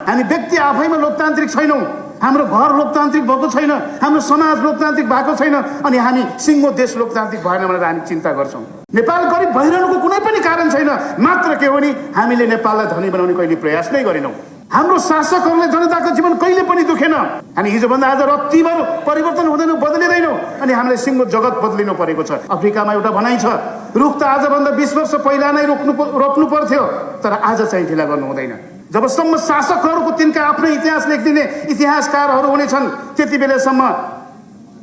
हामी व्यक्ति आफैमा लोकतान्त्रिक छैनौँ, हाम्रो घर लोकतान्त्रिक भएको छैन, हाम्रो समाज लोकतान्त्रिक भएको छैन, अनि हामी सिङ्गो देश लोकतान्त्रिक भएन भनेर हामी चिन्ता गर्छौँ। नेपाल गरिब भइरहनुको कुनै पनि कारण छैन, मात्र के हो नि हामीले नेपाललाई धनी बनाउने कहिले प्रयास नै गरेनौँ। हाम्रो शासकहरूले जनताको जीवन कहिले पनि दुखेन। हामी हिजोभन्दा आज रत्तिभर परिवर्तन हुँदैन, बदलिँदैनौँ, अनि हामीलाई सिङ्गो जगत बदलिनु परेको छ। अफ्रिकामा एउटा भनाइ छ, रुख त आजभन्दा 20 वर्ष पहिला नै रोप्नु पर्थ्यो, तर आज चाहिँ ढिला गर्नु हुँदैन। जबसम्म शासकहरूको तिनका आफ्नै इतिहास लेखिदिने इतिहासकारहरू हुनेछन्, त्यति बेलासम्म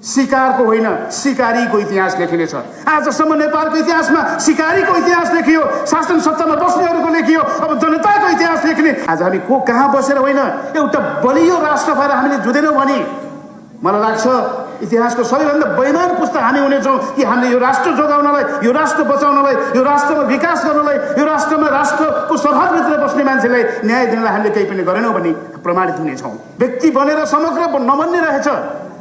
शिकारको होइन शिकारीको इतिहास लेखिनेछ। आजसम्म नेपालको इतिहासमा शिकारीको इतिहास लेखियो, शासन सत्तामा बस्नेहरूको लेखियो, अब जनताको इतिहास लेख्ने। आज हामी को कहाँ बसेर होइन, एउटा बलियो राष्ट्र भएर हामीले जुधेनौँ भने मलाई लाग्छ इतिहासको सबैभन्दा बेइमान पुस्ता हामी हुनेछौँ कि हामीले यो राष्ट्र जोगाउनलाई, यो राष्ट्र बचाउनलाई, यो राष्ट्रमा विकास गर्नलाई, यो राष्ट्रमा राष्ट्रको सभाभित्र बस्ने मान्छेलाई न्याय दिनलाई हामीले केही पनि गरेनौँ भने प्रमाणित हुनेछौँ। व्यक्ति बनेर समग्र नबन्ने रहेछ।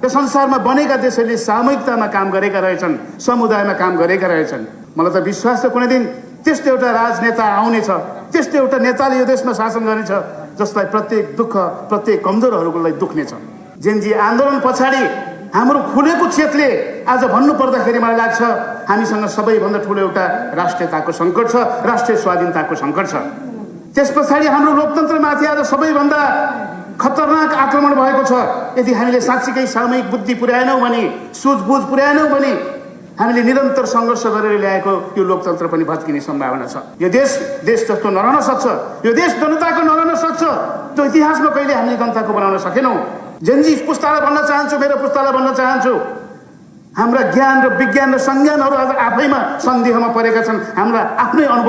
यो संसारमा बनेका देशहरूले सामूहिकतामा काम गरेका रहेछन्, समुदायमा काम गरेका रहेछन्। मलाई त विश्वास छ कुनै दिन त्यस्तो एउटा राजनेता आउनेछ, त्यस्तो एउटा नेताले यो देशमा शासन गर्नेछ जसलाई प्रत्येक दुःख, प्रत्येक कमजोरहरूको लागि दुख्नेछ। जेनजी आन्दोलन पछाडि हाम्रो खुलेको चेतले आज भन्नु पर्दाखेरि मलाई लाग्छ हामीसँग सबैभन्दा ठुलो एउटा राष्ट्रियताको सङ्कट छ, राष्ट्रिय स्वाधीनताको सङ्कट छ। त्यस पछाडि हाम्रो लोकतन्त्रमाथि आज सबैभन्दा खतरनाक आक्रमण भएको छ। यदि हामीले साँच्चीकै सामूहिक बुद्धि पुर्याएनौँ भने, सुझबुझ पुर्याएनौँ भने हामीले निरन्तर सङ्घर्ष गरेर ल्याएको यो लोकतन्त्र पनि भत्किने सम्भावना छ। यो देश जस्तो नरहन सक्छ, यो देश जनताको नरहन सक्छ। त्यो इतिहासमा कहिले हामीले जनताको बनाउन सकेनौँ। जेनजी पुस्तालाई भन्न चाहन्छु, मेरो पुस्तालाई भन्न चाहन्छु, हाम्रा ज्ञान र विज्ञान र संज्ञानहरू आज आफैमा सन्देहमा परेका छन्। हाम्रा आफ्नै अनुभव